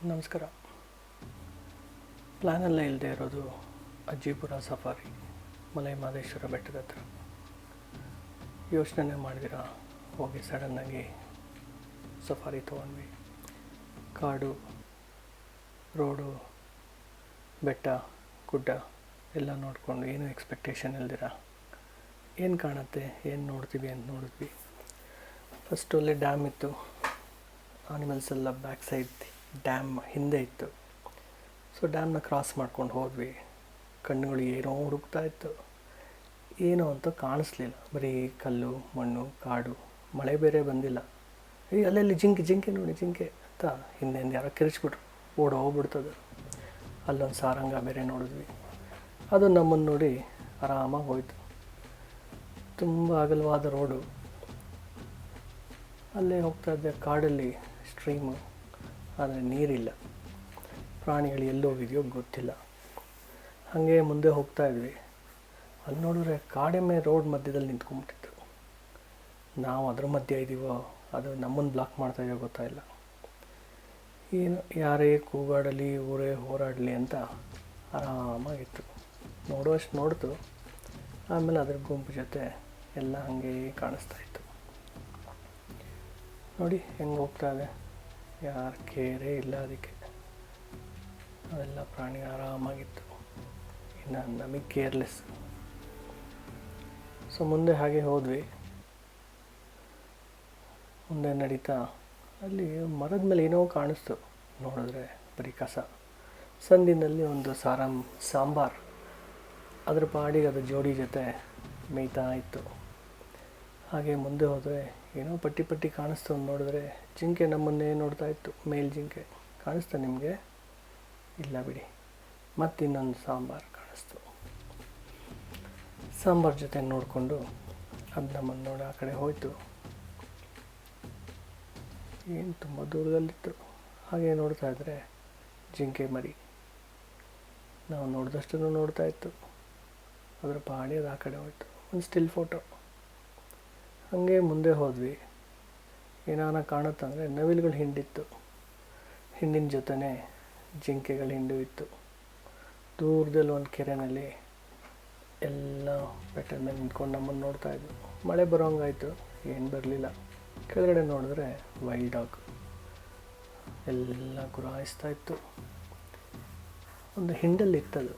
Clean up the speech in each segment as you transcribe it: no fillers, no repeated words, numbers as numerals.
ನಮಸ್ಕಾರ. ಪ್ಲ್ಯಾನಲ್ಲೇ ಇಲ್ಲದೆ ಇರೋದು ಅಜ್ಜಿಪುರ ಸಫಾರಿ, ಮಲೈ ಮಹದೇಶ್ವರ ಬೆಟ್ಟದ ಹತ್ರ. ಯೋಚನೆ ಮಾಡಿದಿರ ಹೋಗಿ ಸಡನ್ನಾಗಿ ಸಫಾರಿ ತೊಗೊಂಡ್ವಿ. ಕಾಡು, ರೋಡು, ಬೆಟ್ಟ, ಗುಡ್ಡ ಎಲ್ಲ ನೋಡಿಕೊಂಡು ಏನೂ ಎಕ್ಸ್ಪೆಕ್ಟೇಷನ್ ಇಲ್ದಿರ ಏನು ಕಾಣುತ್ತೆ, ಏನು ನೋಡ್ತೀವಿ ಅಂತ ನೋಡಿದ್ವಿ. ಫಸ್ಟು ಅಲ್ಲೇ ಡ್ಯಾಮ್ ಇತ್ತು. ಆನಿಮಲ್ಸ್ ಎಲ್ಲ ಬ್ಯಾಕ್ ಸೈಡ್ ಡ್ಯಾಮ್ ಹಿಂದೆ ಇತ್ತು. ಸೊ ಡ್ಯಾಮ್ನ ಕ್ರಾಸ್ ಮಾಡ್ಕೊಂಡು ಹೋದ್ವಿ. ಕಣ್ಣುಗಳು ಏನೋ ಹುಡುಕ್ತಾ ಇತ್ತು, ಏನೋ ಅಂತ ಕಾಣಿಸ್ಲಿಲ್ಲ. ಬರೀ ಕಲ್ಲು, ಮಣ್ಣು, ಕಾಡು, ಮಳೆ ಬೇರೆ ಬಂದಿಲ್ಲ. ಅಲ್ಲಲ್ಲಿ ಜಿಂಕೆ ನೋಡಿ ಜಿಂಕೆ ಅಂತ ಹಿಂದೆಂದು ಯಾರೋ ಕಿರಿಚ್ಬಿಟ್ರು, ಹೋಗ್ಬಿಡ್ತದೆ. ಅಲ್ಲೊಂದು ಸಾರಂಗ ಬೇರೆ ನೋಡಿದ್ವಿ. ಅದು ನಮ್ಮನ್ನು ನೋಡಿ ಆರಾಮಾಗಿ ಹೋಯಿತು. ತುಂಬ ಅಗಲವಾದ ರೋಡು. ಅಲ್ಲೇ ಹೋಗ್ತಾ ಇದ್ದೆ, ಕಾಡಲ್ಲಿ ಸ್ಟ್ರೀಮು, ಆದರೆ ನೀರಿಲ್ಲ. ಪ್ರಾಣಿಗಳು ಎಲ್ಲೋಗಿದೆಯೋ ಗೊತ್ತಿಲ್ಲ. ಹಾಗೆ ಮುಂದೆ ಹೋಗ್ತಾ ಇದ್ವಿ. ಅಲ್ಲಿ ನೋಡಿದ್ರೆ ಕಾಡೆಮ್ಮೆ ರೋಡ್ ಮಧ್ಯದಲ್ಲಿ ನಿಂತ್ಕೊಂಡ್ಬಿಟ್ಟಿತ್ತು. ನಾವು ಅದ್ರ ಮಧ್ಯೆ ಇದ್ದೀವೋ ಅದು ನಮ್ಮನ್ನು ಬ್ಲಾಕ್ ಮಾಡ್ತಾಯಿದೆಯೋ ಗೊತ್ತಾಯಿಲ್ಲ. ಏನು ಯಾರೇ ಕೂಗಾಡಲಿ, ಊರೇ ಹೋರಾಡಲಿ ಅಂತ ಆರಾಮಾಗಿತ್ತು. ನೋಡುವಷ್ಟು ನೋಡ್ತು. ಆಮೇಲೆ ಅದ್ರ ಗುಂಪು ಜೊತೆ ಎಲ್ಲ ಹಾಗೆ ಕಾಣಿಸ್ತಾಯಿತ್ತು. ನೋಡಿ ಹೆಂಗೆ ಹೋಗ್ತಾ ಇದೆ, ಯಾರು ಕೇರೇ ಇಲ್ಲ ಅದಕ್ಕೆ. ಅವೆಲ್ಲ ಪ್ರಾಣಿ ಆರಾಮಾಗಿತ್ತು. ಇನ್ನು ನಮಗೆ ಕೇರ್ಲೆಸ್. ಸೊ ಮುಂದೆ ಹಾಗೆ ಹೋದ್ವಿ. ಮುಂದೆ ನಡೀತಾ ಅಲ್ಲಿ ಮರದ ಮೇಲೆ ಏನೋ ಕಾಣಿಸ್ತು. ನೋಡಿದ್ರೆ ಬರೀ ಕಸ. ಸಂದಿನಲ್ಲಿ ಒಂದು ಸಾಂಬಾರು ಅದ್ರ ಪಾಡಿಗೆ ಅದು ಜೋಡಿ ಜೊತೆ ಮೇಯ್ತಾ ಇತ್ತು. ಹಾಗೆ ಮುಂದೆ ಹೋದರೆ ಏನೋ ಪಟ್ಟಿ ಕಾಣಿಸ್ತು. ನೋಡಿದ್ರೆ ಜಿಂಕೆ ನಮ್ಮನ್ನೇ ನೋಡ್ತಾ ಇತ್ತು. ಮೇಲ್ ಜಿಂಕೆ ಕಾಣಿಸ್ತಾ ನಿಮಗೆ? ಇಲ್ಲ ಬಿಡಿ. ಮತ್ತಿನ್ನೊಂದು ಸಾಂಬಾರು ಕಾಣಿಸ್ತು. ಸಾಂಬಾರು ಜೊತೆ ನೋಡಿಕೊಂಡು ಅದು ನಮ್ಮನ್ನು ನೋಡಿ ಆ ಕಡೆ ಹೋಯಿತು. ಏನು ತುಂಬ ದೂರದಲ್ಲಿತ್ತು. ಹಾಗೆ ನೋಡ್ತಾ ಇದ್ದರೆ ಜಿಂಕೆ ಮರಿ ನಾವು ನೋಡಿದಷ್ಟು ನೋಡ್ತಾ ಇತ್ತು. ಅದರ ಪಾಡಿ ಅದು ಆ ಕಡೆ ಹೋಯಿತು. ಒಂದು ಸ್ಟಿಲ್ ಫೋಟೋ. ಹಾಗೆ ಮುಂದೆ ಹೋದ್ವಿ. ಏನಾನ ಕಾಣುತ್ತಂದರೆ ನವಿಲುಗಳು ಹಿಂಡಿತ್ತು. ಹಿಂಡಿನ ಜೊತೆನೇ ಜಿಂಕೆಗಳ ಹಿಂಡು ಇತ್ತು. ದೂರದಲ್ಲಿ ಒಂದು ಕೆರೆಯಲ್ಲಿ ಎಲ್ಲ ಬೆಟ್ಟದ ಮೇಲೆ ನಿಂತ್ಕೊಂಡು ನಮ್ಮನ್ನು ನೋಡ್ತಾ ಇದ್ವು. ಮಳೆ ಬರೋಂಗಾಯಿತು, ಏನು ಬರಲಿಲ್ಲ. ಕೆಳಗಡೆ ನೋಡಿದ್ರೆ ವೈಲ್ಡ್ ಡಾಗ್ ಎಲ್ಲ ಗುರಾಯಿಸ್ತಾ ಇತ್ತು. ಒಂದು ಹಿಂಡಲ್ಲಿ ಇತ್ತದು.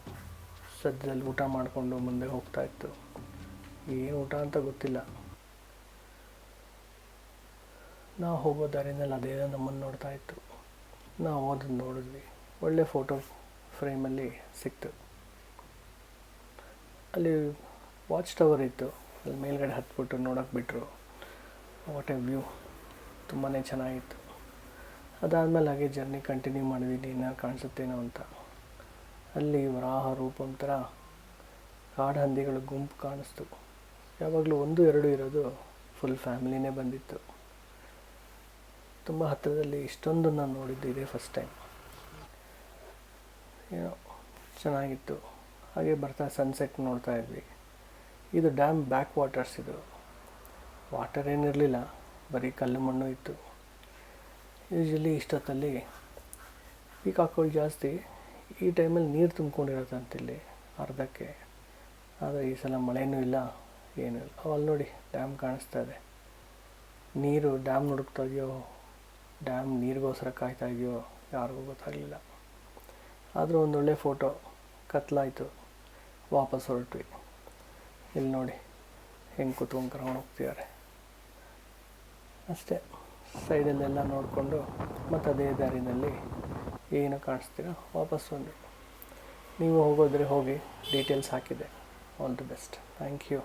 ಸದ್ಯದಲ್ಲಿ ಊಟ ಮಾಡಿಕೊಂಡು ಮುಂದೆ ಹೋಗ್ತಾ ಇತ್ತು. ಏನು ಊಟ ಅಂತ ಗೊತ್ತಿಲ್ಲ. ನಾವು ಹೋಗೋ ದಾರಿನಲ್ಲಿ ಅದೇ ನಮ್ಮನ್ನು ನೋಡ್ತಾ ಇತ್ತು. ನಾವು ಅದನ್ನು ನೋಡಿದ್ವಿ. ಒಳ್ಳೆ ಫೋಟೋ ಫ್ರೇಮಲ್ಲಿ ಸಿಕ್ತು. ಅಲ್ಲಿ ವಾಚ್ ಟವರ್ ಇತ್ತು. ಅಲ್ಲಿ ಮೇಲ್ಗಡೆ ಹತ್ಬಿಟ್ಟು ನೋಡೋಕೆ ಬಿಟ್ಟರು. ವಾಟ್ ಎ ವ್ಯೂ, ತುಂಬಾ ಚೆನ್ನಾಗಿತ್ತು. ಅದಾದಮೇಲೆ ಹಾಗೆ ಜರ್ನಿ ಕಂಟಿನ್ಯೂ ಮಾಡಿದ್ವಿ, ಇನ್ನೂ ಕಾಣಿಸುತ್ತೇನೋ ಅಂತ. ಅಲ್ಲಿ ವರಾಹ ರೂಪಂ ಥರ ಕಾಡು ಹಂದಿಗಳ ಗುಂಪು ಕಾಣಿಸ್ತು. ಯಾವಾಗಲೂ 1-2 ಇರೋದು, ಫುಲ್ ಫ್ಯಾಮಿಲಿನೇ ಬಂದಿತ್ತು. ತುಂಬ ಹತ್ತಿರದಲ್ಲಿ ಇಷ್ಟೊಂದು ನಾನು ನೋಡಿದ್ದು ಇದೇ ಫಸ್ಟ್ ಟೈಮ್. ಏನೋ ಚೆನ್ನಾಗಿತ್ತು. ಹಾಗೆ ಬರ್ತಾ ಸನ್ಸೆಟ್ ನೋಡ್ತಾ ಇದ್ವಿ. ಇದು ಡ್ಯಾಮ್ ಬ್ಯಾಕ್ ವಾಟರ್ಸ್. ಇದು ವಾಟರ್ ಏನಿರಲಿಲ್ಲ, ಬರೀ ಕಲ್ಲು ಮಣ್ಣು ಇತ್ತು. ಯೂಶ್ವಲಿ ಇಷ್ಟೊತ್ತಲ್ಲಿ ಪೀಕಾಕ್ಗಳು ಜಾಸ್ತಿ. ಈ ಟೈಮಲ್ಲಿ ನೀರು ತುಂಬ್ಕೊಂಡಿರತ್ತಂತಿಲ್ಲಿ ಅರ್ಧಕ್ಕೆ. ಆದರೆ ಈ ಸಲ ಮಳೆಯೂ ಇಲ್ಲ, ಏನೂ ಇಲ್ಲ. ಅಲ್ಲಿ ನೋಡಿ ಡ್ಯಾಮ್ ಕಾಣಿಸ್ತಾ ಇದೆ. ನೀರು ಡ್ಯಾಮ್ ಹುಡುಕ್ತಾ ಇದೆಯೋ, ಡ್ಯಾಮ್ ನೀರಿಗೋಸ್ಕರ ಕಾಯ್ತಾ ಇದೆಯೋ ಯಾರಿಗೂ ಗೊತ್ತಾಗಲಿಲ್ಲ. ಆದರೂ ಒಂದೊಳ್ಳೆ ಫೋಟೋ. ಕತ್ಲಾಯಿತು, ವಾಪಸ್ ಹೊರಟ್ವಿ. ಇಲ್ಲಿ ನೋಡಿ ಹೆಂಗೆ ಕೂತ್ಕೊಂಡು ಕರ್ಕೊಂಡು ಹೋಗ್ತಿದ್ದಾರೆ ಅಷ್ಟೇ. ಸೈಡಲ್ಲೆಲ್ಲ ನೋಡಿಕೊಂಡು ಮತ್ತು ಅದೇ ದಾರಿನಲ್ಲಿ ಏನು ಕಾಣಿಸ್ತೀರ ವಾಪಸ್ ಬಂದು. ನೀವು ಹೋಗೋದ್ರೆ ಹೋಗಿ, ಡೀಟೇಲ್ಸ್ ಹಾಕಿದೆ. All the best. Thank you.